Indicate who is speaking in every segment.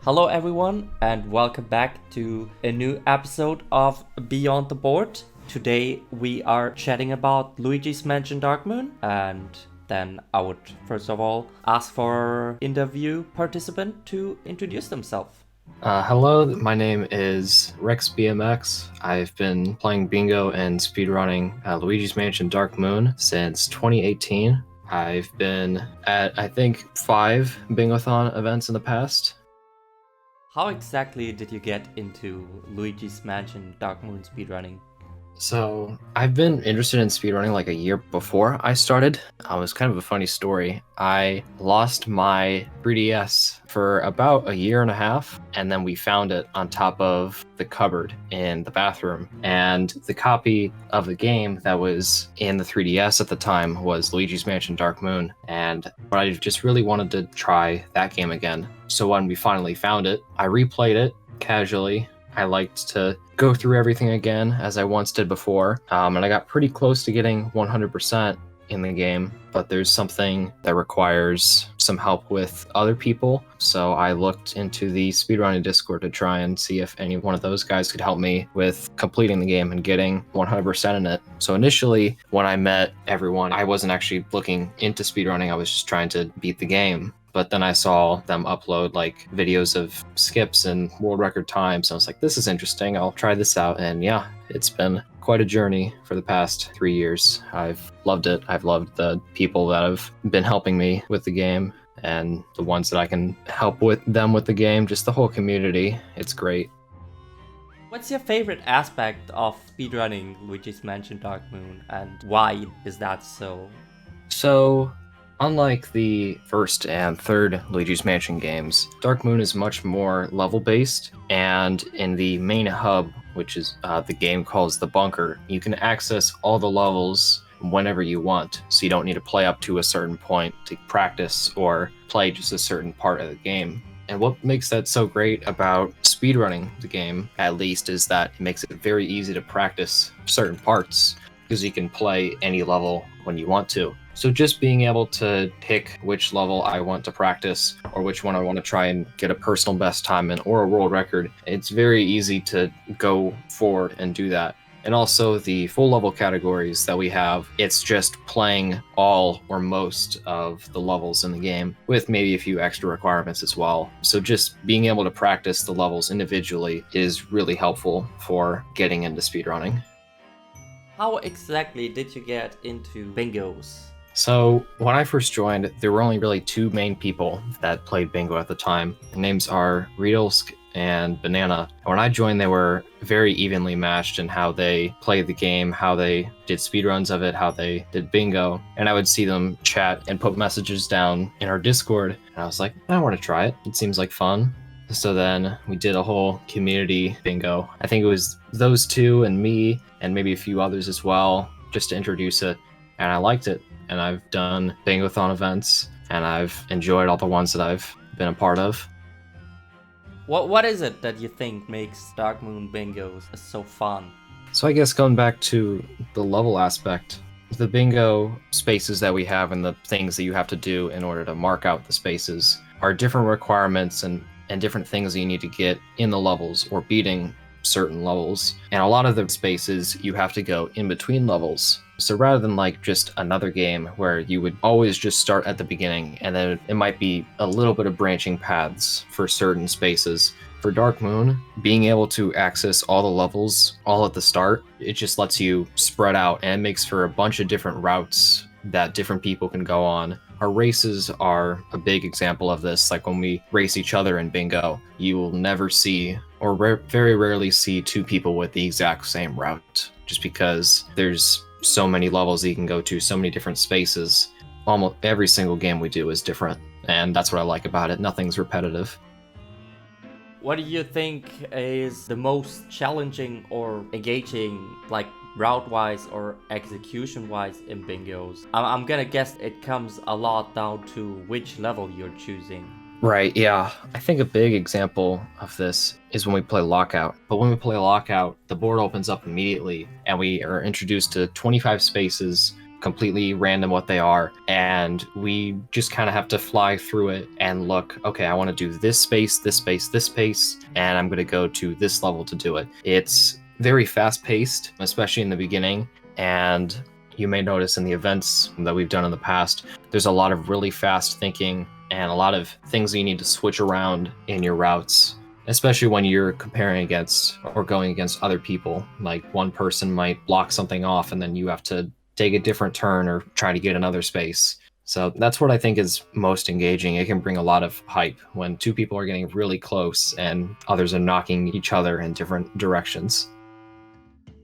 Speaker 1: Hello everyone and welcome back to a new episode of Beyond the Board. Today we are chatting about Luigi's Mansion Dark Moon, and then I would first of all ask for interview participant to introduce themselves.
Speaker 2: Hello, my name is RexBmx. I've been playing bingo and speedrunning Luigi's Mansion Dark Moon since 2018. I've been at, I think, 5 Bingothon events in the past.
Speaker 1: How exactly did you get into Luigi's Mansion Dark Moon speedrunning?
Speaker 2: So I've been interested in speedrunning like a year before I started. It was kind of a funny story. I lost my 3DS for about a year and a half, and then we found it on top of the cupboard in the bathroom. And the copy of the game that was in the 3DS at the time was Luigi's Mansion Dark Moon, and I just really wanted to try that game again. So when we finally found it, I replayed it casually. I liked to go through everything again as I once did before, and I got pretty close to getting 100% in the game, but there's something that requires some help with other people, so I looked into the speedrunning Discord to try and see if any one of those guys could help me with completing the game and getting 100% in it. So initially, when I met everyone, I wasn't actually looking into speedrunning, I was just trying to beat the game. But then I saw them upload like videos of skips and world record times. I was like, this is interesting. I'll try this out. And yeah, it's been quite a journey for the past 3 years. I've loved it. I've loved the people that have been helping me with the game and the ones that I can help with them with the game, just the whole community. It's great.
Speaker 1: What's your favorite aspect of speedrunning Luigi's Mansion Dark Moon, and why is that so?
Speaker 2: So, unlike the first and third Luigi's Mansion games, Dark Moon is much more level-based, and in the main hub, which is the game calls the bunker, you can access all the levels whenever you want, so you don't need to play up to a certain point to practice or play just a certain part of the game. And what makes that so great about speedrunning the game, at least, is that it makes it very easy to practice certain parts, because you can play any level when you want to. So just being able to pick which level I want to practice or which one I want to try and get a personal best time in or a world record, it's very easy to go forward and do that. And also the full level categories that we have, it's just playing all or most of the levels in the game with maybe a few extra requirements as well. So just being able to practice the levels individually is really helpful for getting into speedrunning.
Speaker 1: How exactly did you get into bingos?
Speaker 2: So when I first joined, there were only really 2 main people that played bingo at the time. Their names are Riedlsk and Banana. When I joined, they were very evenly matched in how they played the game, how they did speedruns of it, how they did bingo. And I would see them chat and put messages down in our Discord. And I was like, I want to try it. It seems like fun. So then we did a whole community bingo. I think it was those 2 and me and maybe a few others as well, just to introduce it. And I liked it. And I've done Bingothon events, and I've enjoyed all the ones that I've been a part of.
Speaker 1: What is it that you think makes Dark Moon bingos so fun?
Speaker 2: So I guess going back to the level aspect, the bingo spaces that we have and the things that you have to do in order to mark out the spaces are different requirements and different things that you need to get in the levels or beating certain levels. And a lot of the spaces you have to go in between levels. So rather than like just another game where you would always just start at the beginning and then it might be a little bit of branching paths for certain spaces, for Dark Moon, being able to access all the levels all at the start, it just lets you spread out and it makes for a bunch of different routes that different people can go on. Our races are a big example of this. Like when we race each other in bingo, you will never see or very rarely see 2 people with the exact same route, just because there's so many levels that you can go to, so many different spaces. Almost every single game we do is different, and that's what I like about it. Nothing's repetitive.
Speaker 1: What do you think is the most challenging or engaging, like route-wise or execution-wise in bingos? I'm gonna guess it comes a lot down to which level you're choosing.
Speaker 2: Right, yeah. I think a big example of this is when we play Lockout. But when we play Lockout, the board opens up immediately, and we are introduced to 25 spaces completely random what they are, and we just kind of have to fly through it and look, okay, I want to do this space, this space, this space, and I'm going to go to this level to do it. It's very fast-paced, especially in the beginning, and you may notice in the events that we've done in the past, there's a lot of really fast thinking and a lot of things that you need to switch around in your routes, especially when you're comparing against or going against other people. Like one person might block something off and then you have to take a different turn or try to get another space. So that's what I think is most engaging. It can bring a lot of hype when two people are getting really close and others are knocking each other in different directions.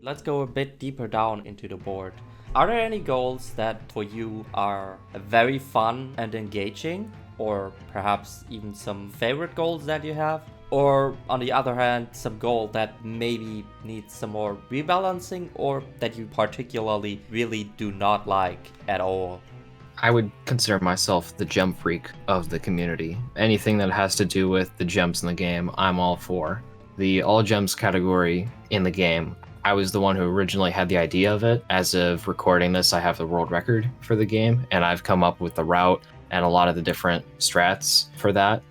Speaker 1: Let's go a bit deeper down into the board. Are there any goals that for you are very fun and engaging? Or perhaps even some favorite goals that you have? Or on the other hand, some goal that maybe needs some more rebalancing or that you particularly really do not like at all?
Speaker 2: I would consider myself the gem freak of the community. Anything that has to do with the gems in the game, I'm all for. The all gems category in the game, I was the one who originally had the idea of it. As of recording this, I have the world record for the game, and I've come up with the route and a lot of the different strats for that.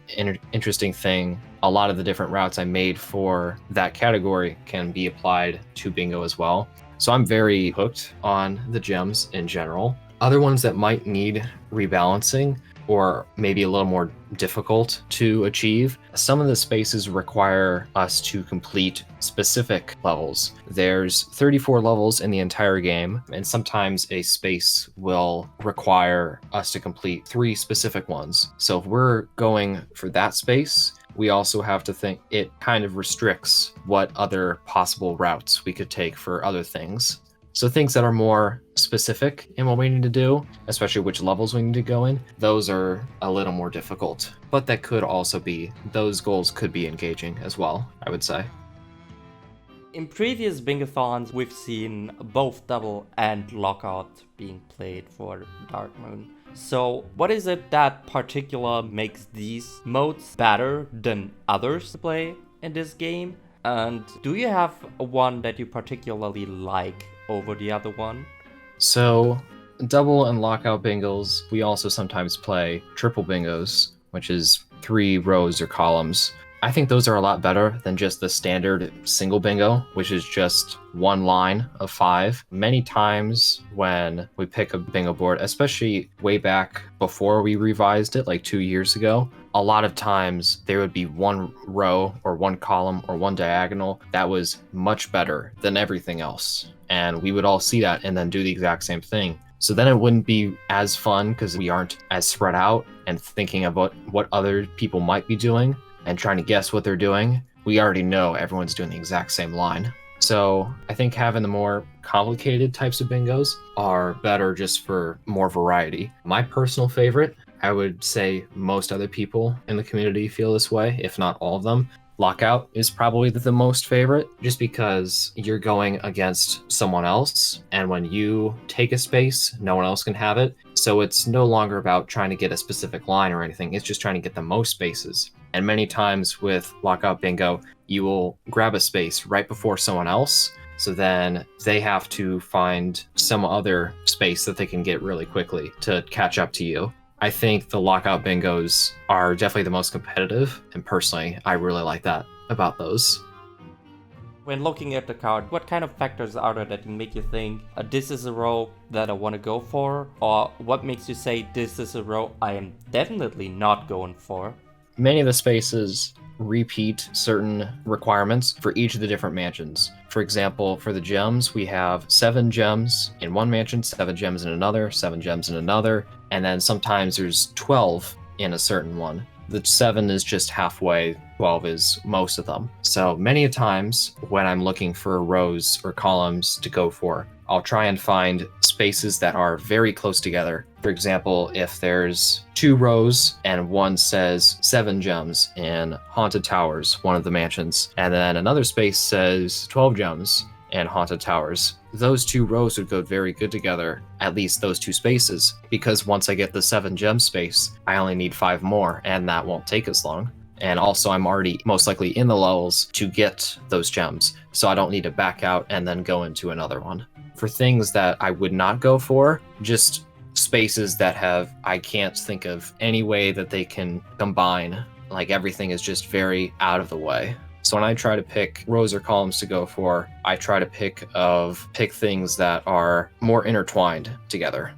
Speaker 2: Interesting thing, a lot of the different routes I made for that category can be applied to bingo as well. So I'm very hooked on the gems in general. Other ones that might need rebalancing or maybe a little more difficult to achieve, some of the spaces require us to complete specific levels. There's 34 levels in the entire game, and sometimes a space will require us to complete 3 specific ones. So if we're going for that space, we also have to think it kind of restricts what other possible routes we could take for other things. So things that are more specific in what we need to do, especially which levels we need to go in, those are a little more difficult. But that could also be, those goals could be engaging as well, I would say.
Speaker 1: In previous bingothons, we've seen both double and lockout being played for Dark Moon. So what is it that particular makes these modes better than others to play in this game? And do you have one that you particularly like over the other one?
Speaker 2: So double and lockout bingos, we also sometimes play triple bingos, which is 3 rows or columns. I think those are a lot better than just the standard single bingo, which is just 1 line of 5. Many times when we pick a bingo board, especially way back before we revised it, like 2 years ago, a lot of times there would be 1 row or 1 column or 1 diagonal that was much better than everything else. And we would all see that and then do the exact same thing. So then it wouldn't be as fun because we aren't as spread out and thinking about what other people might be doing and trying to guess what they're doing. We already know everyone's doing the exact same line. So I think having the more complicated types of bingos are better just for more variety. My personal favorite, I would say most other people in the community feel this way, if not all of them. Lockout is probably the most favorite, just because you're going against someone else, and when you take a space, no one else can have it. So it's no longer about trying to get a specific line or anything, it's just trying to get the most spaces. And many times with lockout bingo, you will grab a space right before someone else, so then they have to find some other space that they can get really quickly to catch up to you. I think the lockout bingos are definitely the most competitive, and personally, I really like that about those.
Speaker 1: When looking at the card, what kind of factors are there that make you think this is a row that I want to go for? Or what makes you say this is a row I am definitely not going for?
Speaker 2: Many of the spaces repeat certain requirements for each of the different mansions. For example, for the gems, we have 7 gems in one mansion, 7 gems in another, 7 gems in another, and then sometimes there's 12 in a certain one. The 7 is just halfway, 12 is most of them. So many times when I'm looking for rows or columns to go for, I'll try and find spaces that are very close together. For example, if there's 2 rows and one says 7 gems in Haunted Towers, one of the mansions, and then another space says 12 gems in Haunted Towers, those 2 rows would go very good together, at least those 2 spaces, because once I get the 7 gem space, I only need 5 more, and that won't take as long. And also I'm already most likely in the levels to get those gems, so I don't need to back out and then go into another one. for things that I would not go for, just spaces that I can't think of any way that they can combine. Like everything is just very out of the way. So when I try to pick rows or columns to go for, I try to pick things that are more intertwined together.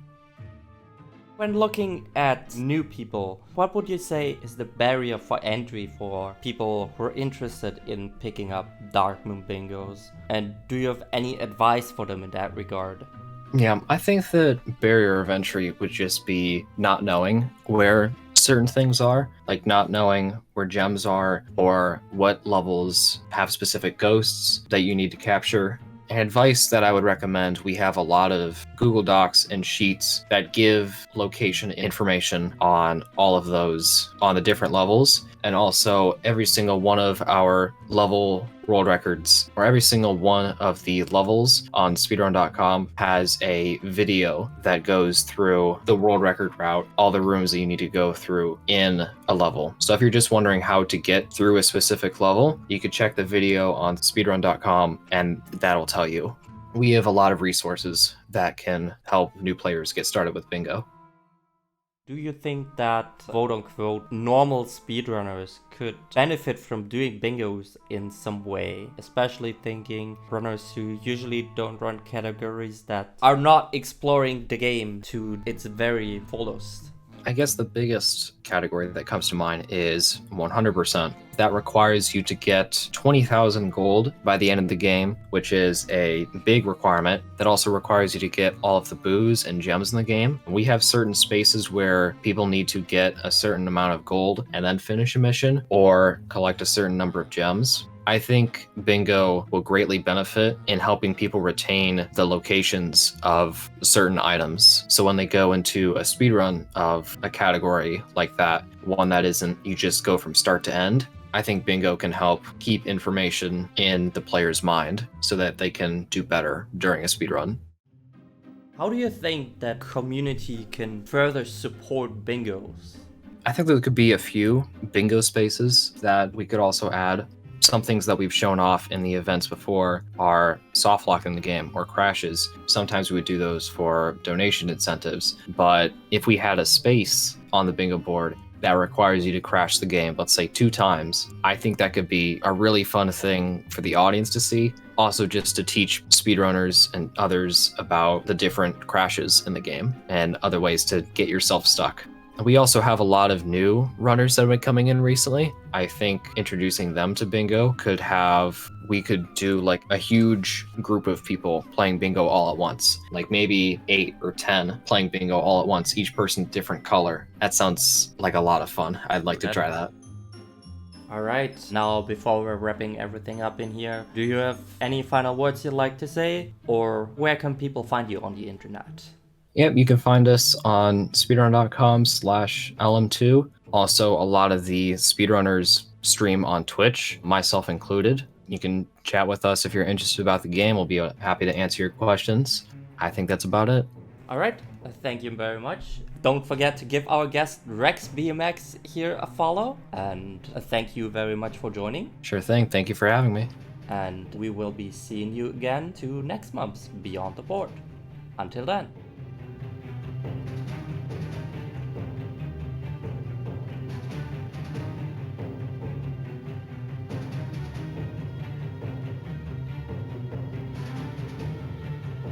Speaker 1: When looking at new people, what would you say is the barrier for entry for people who are interested in picking up Darkmoon bingos? And do you have any advice for them in that regard?
Speaker 2: Yeah, I think the barrier of entry would just be not knowing where certain things are, like not knowing where gems are or what levels have specific ghosts that you need to capture. And advice that I would recommend, we have a lot of Google Docs and sheets that give location information on all of those, on the different levels, and also every single one of our level world records, or every single one of the levels on speedrun.com has a video that goes through the world record route, all the rooms that you need to go through in a level. So if you're just wondering how to get through a specific level, you could check the video on speedrun.com and that'll tell you. We have a lot of resources that can help new players get started with bingo.
Speaker 1: Do you think that quote-unquote normal speedrunners could benefit from doing bingos in some way? Especially thinking runners who usually don't run categories that are not exploring the game to its very fullest.
Speaker 2: I guess the biggest category that comes to mind is 100%. That requires you to get 20,000 gold by the end of the game, which is a big requirement. That also requires you to get all of the boos and gems in the game. We have certain spaces where people need to get a certain amount of gold and then finish a mission or collect a certain number of gems. I think bingo will greatly benefit in helping people retain the locations of certain items. So when they go into a speedrun of a category like that, one that isn't you just go from start to end, I think bingo can help keep information in the player's mind so that they can do better during a speedrun.
Speaker 1: How do you think that community can further support bingos?
Speaker 2: I think there could be a few bingo spaces that we could also add. Some things that we've shown off in the events before are soft locking the game or crashes. Sometimes we would do those for donation incentives, but if we had a space on the bingo board that requires you to crash the game, let's say 2 times, I think that could be a really fun thing for the audience to see. Also just to teach speedrunners and others about the different crashes in the game and other ways to get yourself stuck. We also have a lot of new runners that have been coming in recently. I think introducing them to bingo we could do like a huge group of people playing bingo all at once. Like maybe 8 or 10 playing bingo all at once, each person different color. That sounds like a lot of fun. I'd like to try that.
Speaker 1: Alright, now before we're wrapping everything up in here, do you have any final words you'd like to say? Or where can people find you on the internet?
Speaker 2: Yep, you can find us on speedrun.com/LM2. Also, a lot of the speedrunners stream on Twitch, myself included. You can chat with us if you're interested about the game. We'll be happy to answer your questions. I think that's about it.
Speaker 1: All right, thank you very much. Don't forget to give our guest RexBmx here a follow. And thank you very much for joining.
Speaker 2: Sure thing. Thank you for having me.
Speaker 1: And we will be seeing you again to next month's Beyond the Board. Until then.